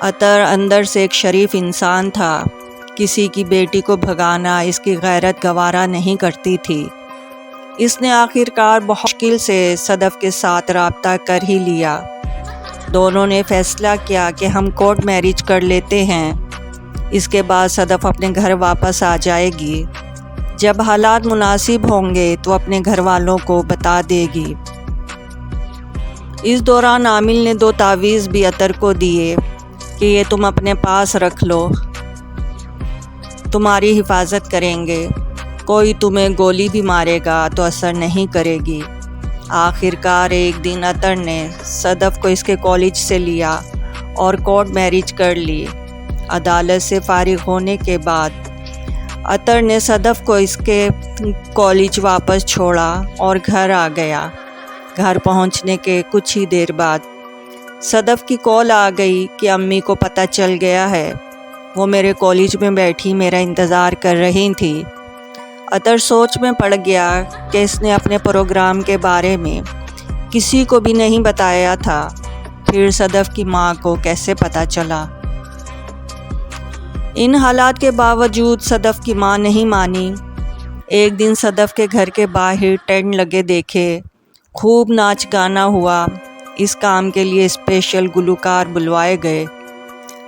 اطہر اندر سے ایک شریف انسان تھا، کسی کی بیٹی کو بھگانا اس کی غیرت گوارا نہیں کرتی تھی۔ اس نے آخر کار بہت مشکل سے صدف کے ساتھ رابطہ کر ہی لیا۔ دونوں نے فیصلہ کیا کہ ہم کورٹ میرج کر لیتے ہیں۔ اس کے بعد صدف اپنے گھر واپس آ جائے گی۔ جب حالات مناسب ہوں گے تو اپنے گھر والوں کو بتا دے گی۔ اس دوران عامل نے 2 تعویذ بھی اطہر کو دیے کہ یہ تم اپنے پاس رکھ لو، تمہاری حفاظت کریں گے، کوئی تمہیں گولی بھی مارے گا تو اثر نہیں کرے گی۔ آخر کار ایک دن اطہر نے صدف کو اس کے کالج سے لیا اور کورٹ میرج کر لی۔ عدالت سے فارغ ہونے کے بعد اطہر نے صدف کو اس کے کالج واپس چھوڑا اور گھر آ گیا۔ گھر پہنچنے کے کچھ ہی دیر بعد صدف کی کال آ گئی کہ امی کو پتہ چل گیا ہے، وہ میرے کالج میں بیٹھی میرا انتظار کر رہی تھی۔ اطہر سوچ میں پڑ گیا کہ اس نے اپنے پروگرام کے بارے میں کسی کو بھی نہیں بتایا تھا، پھر صدف کی ماں کو کیسے پتہ چلا؟ ان حالات کے باوجود صدف کی ماں نہیں مانی۔ ایک دن صدف کے گھر کے باہر ٹینٹ لگے دیکھے، خوب ناچ گانا ہوا۔ اس کام کے لیے اسپیشل گلوکار بلوائے گئے۔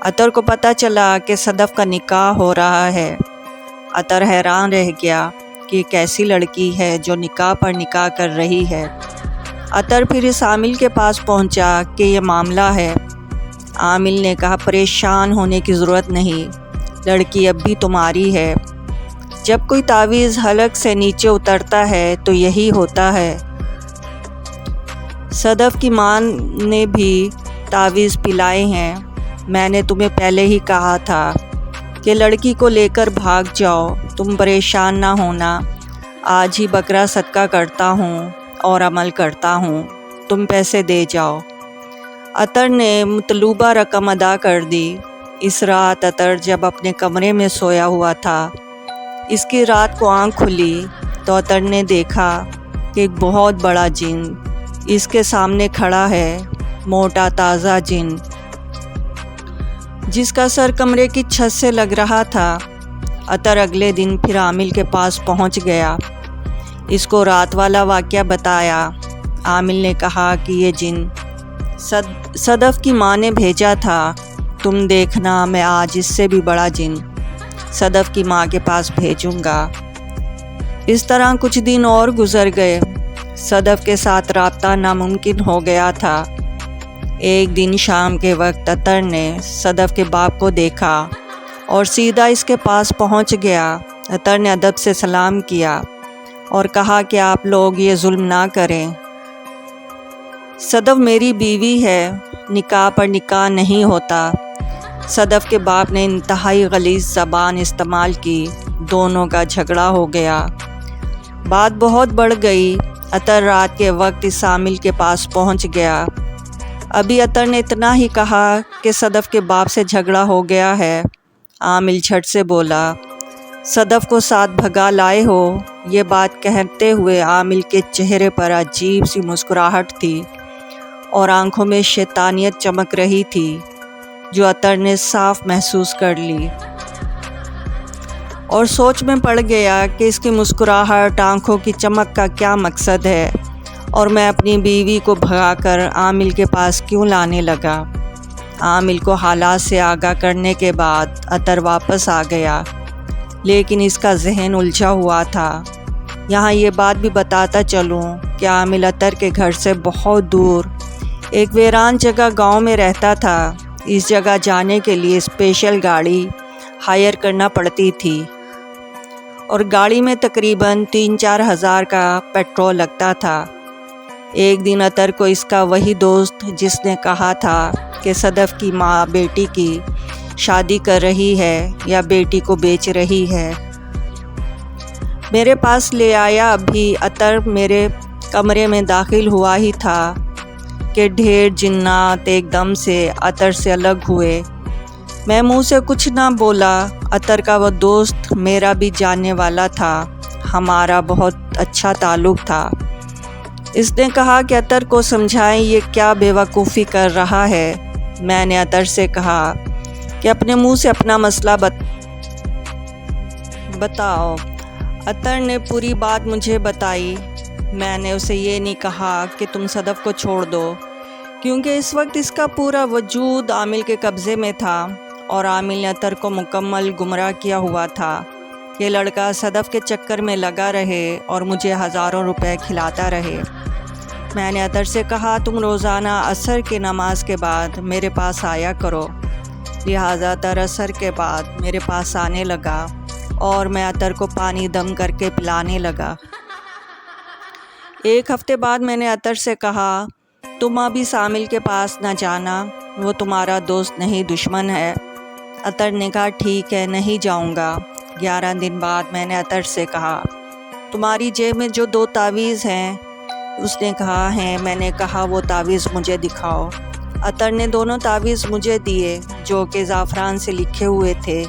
اطہر کو پتہ چلا کہ صدف کا نکاح ہو رہا ہے۔ اطہر حیران رہ گیا کہ یہ کیسی لڑکی ہے جو نکاح پر نکاح کر رہی ہے۔ اطہر پھر اس عامل کے پاس پہنچا کہ یہ معاملہ ہے۔ عامل نے کہا پریشان ہونے کی ضرورت نہیں، لڑکی اب بھی تمہاری ہے۔ جب کوئی تعویذ حلق سے نیچے اترتا ہے تو یہی ہوتا ہے۔ صدف کی ماں نے بھی تعویذ پلائے ہیں۔ میں نے تمہیں پہلے ہی کہا تھا کہ لڑکی کو لے کر بھاگ جاؤ، تم پریشان نہ ہونا۔ آج ہی بکرا صدقہ کرتا ہوں اور عمل کرتا ہوں، تم پیسے دے جاؤ۔ اطہر نے مطلوبہ رقم ادا کر دی۔ اس رات اطہر جب اپنے کمرے میں سویا ہوا تھا، اس کی رات کو آنکھ کھلی تو اطہر نے دیکھا کہ ایک بہت بڑا جن اس کے سامنے کھڑا ہے، موٹا تازہ جن جس کا سر کمرے کی چھت سے لگ رہا تھا۔ اطہر اگلے دن پھر عامل کے پاس پہنچ گیا، اس کو رات والا واقعہ بتایا۔ عامل نے کہا کہ یہ جن صدف کی ماں نے بھیجا تھا، تم دیکھنا میں آج اس سے بھی بڑا جن صدف کی ماں کے پاس بھیجوں گا۔ اس طرح کچھ دن اور گزر گئے۔ صدف کے ساتھ رابطہ ناممکن ہو گیا تھا۔ ایک دن شام کے وقت اطہر نے صدف کے باپ کو دیکھا اور سیدھا اس کے پاس پہنچ گیا۔ اطہر نے ادب سے سلام کیا اور کہا کہ آپ لوگ یہ ظلم نہ کریں، صدف میری بیوی ہے، نکاح پر نکاح نہیں ہوتا۔ صدف کے باپ نے انتہائی غلیظ زبان استعمال کی، دونوں کا جھگڑا ہو گیا، بات بہت بڑھ گئی۔ اطہر رات کے وقت اس عامل کے پاس پہنچ گیا۔ ابھی اطہر نے اتنا ہی کہا کہ صدف کے باپ سے جھگڑا ہو گیا ہے۔ عامل جھٹ سے بولا، صدف کو ساتھ بھگا لائے ہو؟ یہ بات کہتے ہوئے عامل کے چہرے پر عجیب سی مسکراہٹ تھی اور آنکھوں میں شیطانیت چمک رہی تھی جو اطہر نے صاف محسوس کر لی اور سوچ میں پڑ گیا کہ اس کی مسکراہٹ، آنکھوں کی چمک کا کیا مقصد ہے اور میں اپنی بیوی کو بھگا کر عامل کے پاس کیوں لانے لگا۔ عامل کو حالات سے آگاہ کرنے کے بعد اطہر واپس آ گیا، لیکن اس کا ذہن الجھا ہوا تھا۔ یہاں یہ بات بھی بتاتا چلوں کہ عامل اطہر کے گھر سے بہت دور ایک ویران جگہ گاؤں میں رہتا تھا۔ اس جگہ جانے کے لیے اسپیشل گاڑی ہائر کرنا پڑتی تھی اور گاڑی میں تقریباً 3-4 ہزار کا پیٹرول لگتا تھا۔ ایک دن اطہر کو اس کا وہی دوست جس نے کہا تھا کہ صدف کی ماں بیٹی کی شادی کر رہی ہے یا بیٹی کو بیچ رہی ہے، میرے پاس لے آیا۔ ابھی اطہر میرے کمرے میں داخل ہوا ہی تھا کہ ڈھیر جنات ایک دم سے اطہر سے الگ ہوئے۔ میں منہ سے کچھ نہ بولا۔ اطہر کا وہ دوست میرا بھی جاننے والا تھا، ہمارا بہت اچھا تعلق تھا۔ اس نے کہا کہ اطہر کو سمجھائیں یہ کیا بے وقوفی کر رہا ہے، میں نے عطر سے کہا کہ اپنے منہ سے اپنا مسئلہ بتاؤ۔ عطر نے پوری بات مجھے بتائی۔ میں نے اسے یہ نہیں کہا کہ تم صدف کو چھوڑ دو، کیونکہ اس وقت اس کا پورا وجود عامل کے قبضے میں تھا اور عامل نے عطر کو مکمل گمراہ کیا ہوا تھا۔ یہ لڑکا صدف کے چکر میں لگا رہے اور مجھے ہزاروں روپے کھلاتا رہے۔ میں نے عطر سے کہا تم روزانہ عصر کی نماز کے بعد میرے پاس آیا کرو۔ لہٰذا عطر عصر کے بعد میرے پاس آنے لگا اور میں عطر کو پانی دم کر کے پلانے لگا۔ ایک ہفتے بعد میں نے عطر سے کہا تم ابھی عامل کے پاس نہ جانا، وہ تمہارا دوست نہیں دشمن ہے۔ عطر نے کہا ٹھیک ہے، نہیں جاؤں گا۔ 11 دن بعد میں نے عطر سے کہا تمہاری جیب میں جو 2 تعویذ ہیں؟ اس نے کہا ہیں۔ میں نے کہا وہ تعویذ مجھے دکھاؤ۔ عطر نے دونوں تعویذ مجھے دیے جو کہ زعفران سے لکھے ہوئے تھے،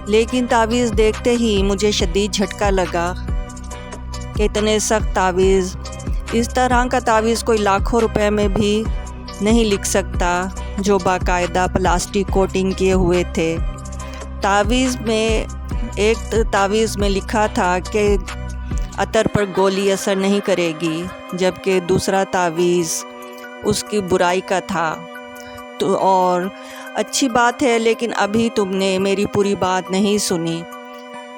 لیکن تعویذ دیکھتے ہی مجھے شدید جھٹکا لگا کہ اتنے سخت تعویذ، اس طرح کا تعویذ کوئی لاکھوں روپے میں بھی نہیں لکھ سکتا جو باقاعدہ پلاسٹک کوٹنگ کیے ہوئے تھے۔ ایک تعویذ میں لکھا تھا کہ عطر پر گولی اثر نہیں کرے گی، جبکہ دوسرا تعویذ اس کی برائی کا تھا۔ تو اور اچھی بات ہے، لیکن ابھی تم نے میری پوری بات نہیں سنی۔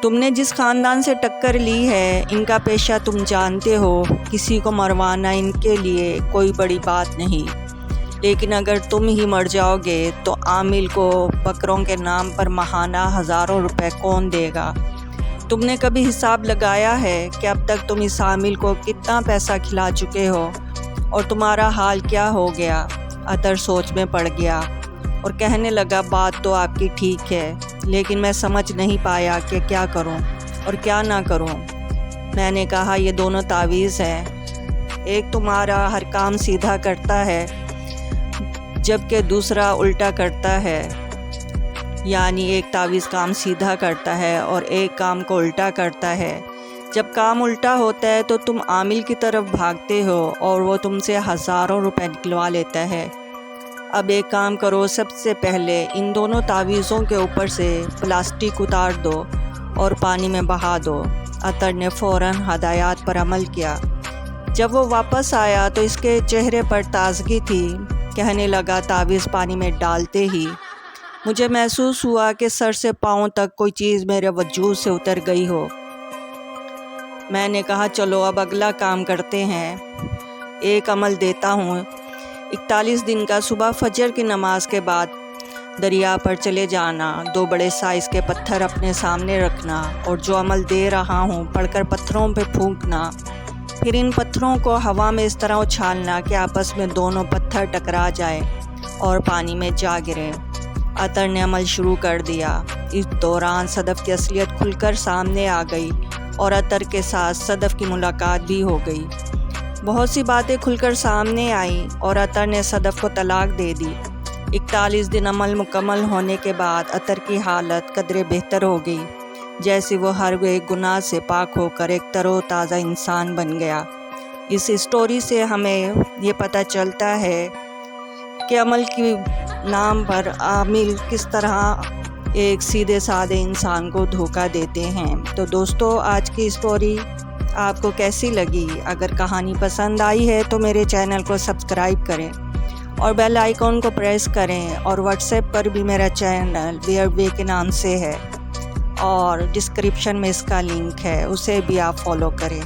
تم نے جس خاندان سے ٹکر لی ہے، ان کا پیشہ تم جانتے ہو، کسی کو مروانا ان کے لیے کوئی بڑی بات نہیں، لیکن اگر تم ہی مر جاؤ گے تو عامل کو بکروں کے نام پر ماہانہ ہزاروں روپے کون دے گا؟ تم نے کبھی حساب لگایا ہے کہ اب تک تم اس عامل کو کتنا پیسہ کھلا چکے ہو اور تمہارا حال کیا ہو گیا؟ عطر سوچ میں پڑ گیا اور کہنے لگا بات تو آپ کی ٹھیک ہے، لیکن میں سمجھ نہیں پایا کہ کیا کروں اور کیا نہ کروں۔ میں نے کہا یہ دونوں تعویذ ہیں، ایک تمہارا ہر کام سیدھا کرتا ہے جبکہ دوسرا الٹا کرتا ہے، یعنی ایک تعویذ کام سیدھا کرتا ہے اور ایک کام کو الٹا کرتا ہے۔ جب کام الٹا ہوتا ہے تو تم عامل کی طرف بھاگتے ہو اور وہ تم سے ہزاروں روپے نکلوا لیتا ہے۔ اب ایک کام کرو، سب سے پہلے ان دونوں تعویذوں کے اوپر سے پلاسٹک اتار دو اور پانی میں بہا دو۔ عطر نے فوراً ہدایات پر عمل کیا۔ جب وہ واپس آیا تو اس کے چہرے پر تازگی تھی۔ کہنے لگا تعویذ پانی میں ڈالتے ہی مجھے محسوس ہوا کہ سر سے پاؤں تک کوئی چیز میرے وجود سے اتر گئی ہو۔ میں نے کہا چلو اب اگلا کام کرتے ہیں، ایک عمل دیتا ہوں۔ 41 دن کا صبح فجر کی نماز کے بعد دریا پر چلے جانا، 2 بڑے سائز کے پتھر اپنے سامنے رکھنا اور جو عمل دے رہا ہوں پڑھ کر پتھروں پہ پھونکنا، پھر ان پتھروں کو ہوا میں اس طرح اچھالنا کہ آپس میں دونوں پتھر ٹکرا جائیں اور پانی میں جا گریں۔ عطر نے عمل شروع کر دیا۔ اس دوران صدف کی اصلیت کھل کر سامنے آ گئی اور عطر کے ساتھ صدف کی ملاقات بھی ہو گئی۔ بہت سی باتیں کھل کر سامنے آئیں اور عطر نے صدف کو طلاق دے دی۔ 41 دن عمل مکمل ہونے کے بعد عطر کی حالت قدرے بہتر ہو گئی، جیسے وہ ہر ایک گناہ سے پاک ہو کر ایک تر و تازہ انسان بن گیا۔ اس اسٹوری سے ہمیں یہ پتہ چلتا ہے کہ عمل کی نام پر عامل کس طرح ایک سیدھے سادے انسان کو دھوکہ دیتے ہیں۔ تو دوستو، آج کی اسٹوری آپ کو کیسی لگی؟ اگر کہانی پسند آئی ہے تو میرے چینل کو سبسکرائب کریں اور بیل آئیکن کو پریس کریں، اور واٹس ایپ پر بھی میرا چینل ویئر وے کے نام سے ہے اور ڈسکرپشن میں اس کا لنک ہے، اسے بھی آپ فالو کریں۔